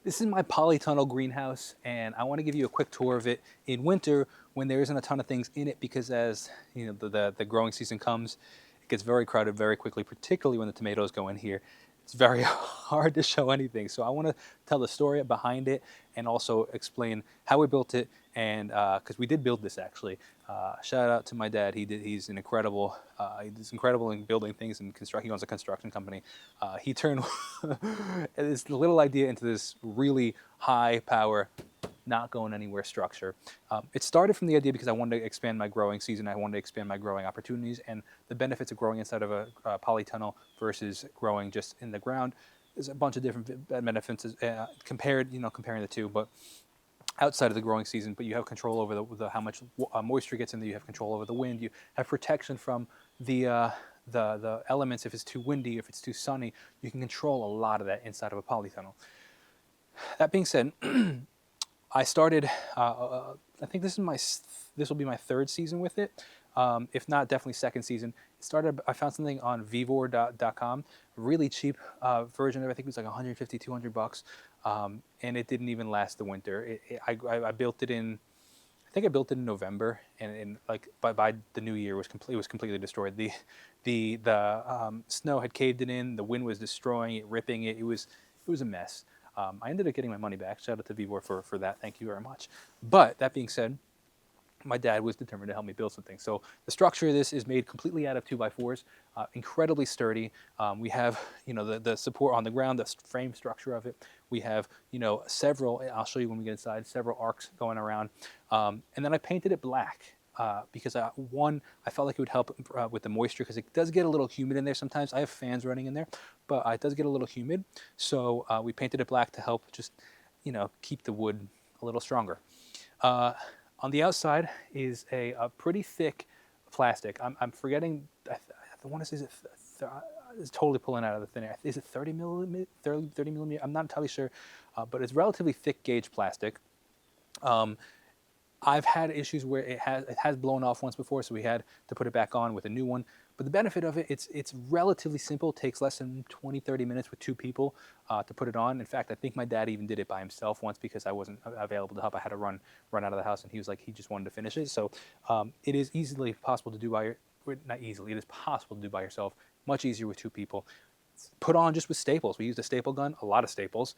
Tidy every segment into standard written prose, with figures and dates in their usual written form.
This is my polytunnel greenhouse, and I want to give you a quick tour of it in winter when there isn't a ton of things in it, because as you know, the growing season comes, it gets very crowded very quickly, particularly when the tomatoes go in here. It's very hard to show anything. So I want to tell the story behind it and also explain how we built it. And because we did build this actually, shout out to my dad. He's an incredible. He's incredible in building things and construct. He owns a construction company. He turned this little idea into this really high power, not going anywhere structure. It started from the idea because I wanted to expand my growing season. I wanted to expand my growing opportunities and the benefits of growing inside of a polytunnel versus growing just in the ground. There's a bunch of different benefits comparing the two, but outside of the growing season, but you have control over the how much moisture gets in there. You have control over the wind. You have protection from the elements. If it's too windy, if it's too sunny, you can control a lot of that inside of a polytunnel. That being said, I started. I think this will be my third season with it. If not, definitely second season. It started. I found something on vivor.com, really cheap version of it. I think it was like 150, 200 bucks, and it didn't even last the winter. I built it in. I think I built it in November, and like by the new year it was completely destroyed. The snow had caved it in. The wind was destroying it, ripping it. It was a mess. I ended up getting my money back. Shout out to Vivor for that. Thank you very much. But that being said, my dad was determined to help me build something. So the structure of this is made completely out of 2x4s, incredibly sturdy. We have, the support on the ground, the frame structure of it. We have, several, I'll show you when we get inside, several arcs going around. And then I painted it black. Because I felt like it would help with the moisture, because it does get a little humid in there sometimes. I have fans running in there, but it does get a little humid. So we painted it black to help just, keep the wood a little stronger. On the outside is a pretty thick plastic. I'm forgetting, I want to say it's totally pulling out of the thin air. Is it 30 millimeter? 30 millimeter? I'm not entirely sure, but it's relatively thick gauge plastic. I've had issues where it has blown off once before, so we had to put it back on with a new one. But the benefit of it, it's relatively simple. It takes less than 20, 30 minutes with two people to put it on. In fact, I think my dad even did it by himself once because I wasn't available to help. I had to run out of the house, and he was like, he just wanted to finish it. So it is easily possible to do not easily, it is possible to do by yourself. Much easier with two people. Put on just with staples. We used a staple gun, a lot of staples,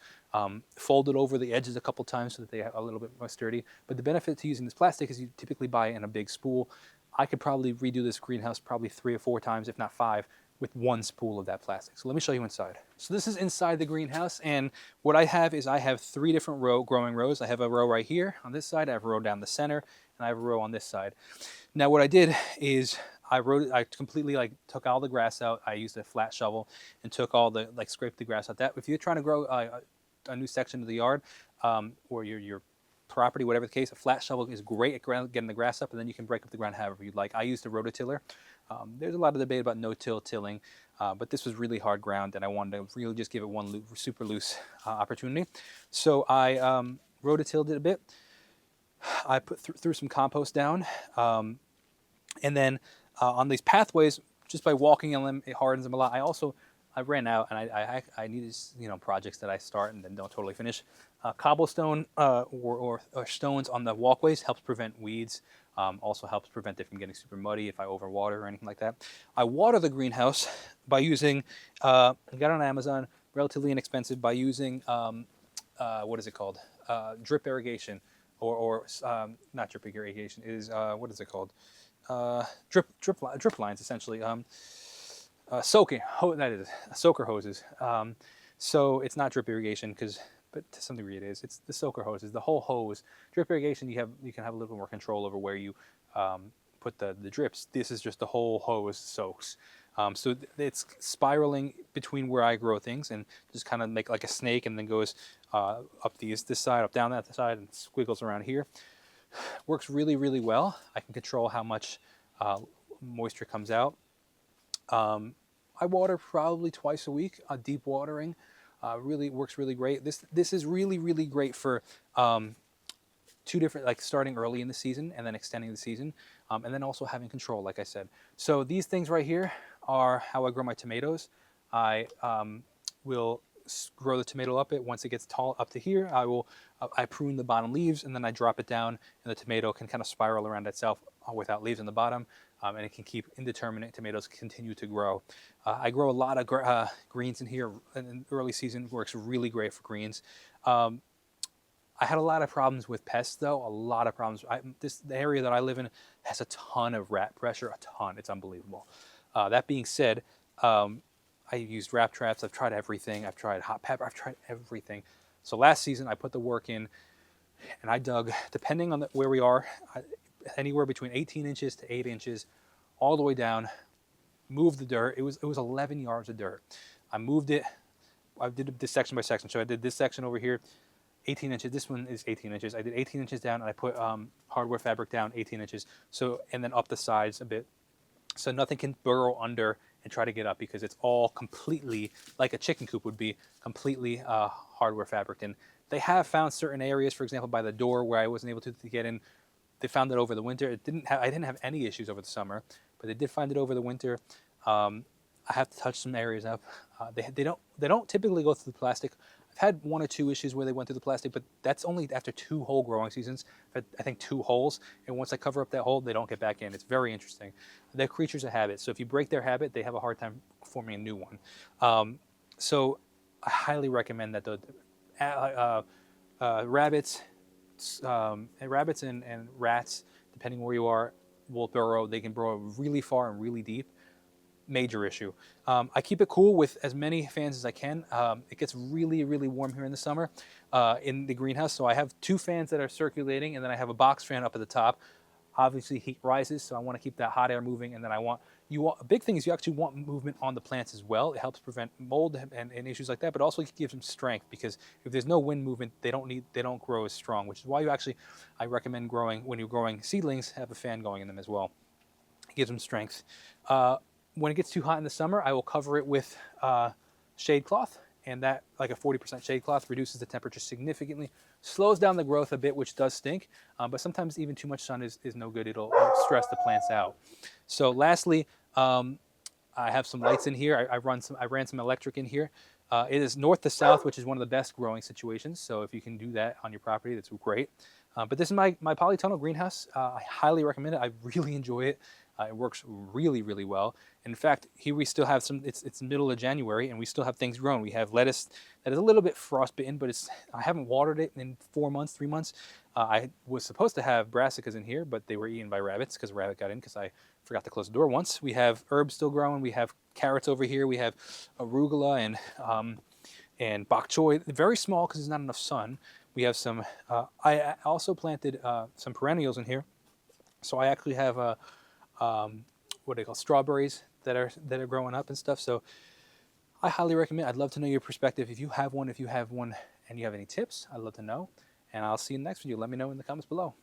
folded over the edges a couple times so that they are a little bit more sturdy. But the benefit to using this plastic is you typically buy it in a big spool. I could probably redo this greenhouse probably 3 or 4 times, if not 5, with one spool of that plastic. So let me show you inside. So this is inside the greenhouse, and what I have is I have 3 different growing rows. I have a row right here on this side, I have a row down the center, and I have a row on this side. Now what I did is I completely took all the grass out. I used a flat shovel and took all the, scraped the grass out. That if you're trying to grow a new section of the yard or your property, whatever the case, a flat shovel is great at getting the grass up, and then you can break up the ground however you'd like. I used a rototiller. There's a lot of debate about no-till tilling, but this was really hard ground, and I wanted to really just give it one super loose opportunity. So I rototilled it a bit. I threw some compost down, and then on these pathways, just by walking on them, it hardens them a lot. I ran out, and I needed projects that I start and then don't totally finish. Cobblestone or stones on the walkways helps prevent weeds. Also helps prevent it from getting super muddy if I overwater or anything like that. I water the greenhouse by using, I got it on Amazon, relatively inexpensive, by using, what is it called? Drip irrigation, or not drip irrigation, it is, what is it called? Drip lines, essentially. Soaking, that is, soaker hoses. So it's not drip irrigation, but to some degree it is. It's the soaker hoses, the whole hose. Drip irrigation, you can have a little more control over where you put the drips. This is just the whole hose soaks. So it's spiraling between where I grow things, and just kind of make like a snake, and then goes up this side, up down that side, and squiggles around here. Works really, really well. I can control how much moisture comes out. I water probably twice a week. Deep watering really works really great. This is really, really great for 2 different, starting early in the season and then extending the season, and then also having control, like I said. So these things right here are how I grow my tomatoes. I will grow the tomato up it. Once it gets tall up to here, I prune the bottom leaves, and then I drop it down, and the tomato can kind of spiral around itself without leaves on the bottom, and it can keep indeterminate tomatoes continue to grow. I grow a lot of greens in here. In early season, works really great for greens. I had a lot of problems with pests, though. A lot of problems. The area that I live in has a ton of rat pressure. A ton. It's unbelievable. That being said, I used rat traps. I've tried everything. I've tried hot pepper. I've tried everything. So last season, I put the work in, and I dug, depending on where we are, anywhere between 18 inches to 8 inches, all the way down. Moved the dirt. It was 11 yards of dirt. I moved it. I did this section by section. So I did this section over here, 18 inches. This one is 18 inches. I did 18 inches down, and I put hardware fabric down 18 inches. So, and then up the sides a bit, so nothing can burrow under and try to get up, because it's all completely, like a chicken coop would be, completely hardware fabric. And they have found certain areas, for example, by the door where I wasn't able to get in. They found it over the winter. I didn't have any issues over the summer, but they did find it over the winter. I have to touch some areas up. They don't typically go through the plastic. I've had 1 or 2 issues where they went through the plastic, but that's only after 2 whole growing seasons. I've had, I think, 2 holes, and once I cover up that hole, they don't get back in. It's very interesting. They're creatures of habit, so if you break their habit, they have a hard time forming a new one. So I highly recommend that the rabbits and rats, depending where you are, will burrow. They can burrow really far and really deep. Major issue. I keep it cool with as many fans as I can. It gets really, really warm here in the summer in the greenhouse, so I have 2 fans that are circulating, and then I have a box fan up at the top. Obviously, heat rises, so I want to keep that hot air moving, and then a big thing is you actually want movement on the plants as well. It helps prevent mold and issues like that, but also it gives them strength, because if there's no wind movement, they don't grow as strong, which is why I recommend when you're growing seedlings, have a fan going in them as well. It gives them strength. When it gets too hot in the summer, I will cover it with shade cloth, and that, like a 40% shade cloth, reduces the temperature significantly, slows down the growth a bit, which does stink, but sometimes even too much sun is no good. It'll stress the plants out. So lastly, I have some lights in here. I ran some electric in here. It is north to south, which is one of the best growing situations, so if you can do that on your property, that's great. But this is my Polytunnel greenhouse. I highly recommend it. I really enjoy it. It works really, really well. In fact, here we still have it's middle of January, and we still have things growing. We have lettuce that is a little bit frostbitten, but I haven't watered it in 4 months, 3 months. I was supposed to have brassicas in here, but they were eaten by rabbits because a rabbit got in because I forgot to close the door once. We have herbs still growing. We have carrots over here. We have arugula and bok choy. Very small because there's not enough sun. We have some, I also planted some perennials in here. So I actually have what do they call, strawberries that are growing up and stuff. So I highly recommend. I'd love to know your perspective. If you have one and you have any tips, I'd love to know. And I'll see you in the next video. Let me know in the comments below.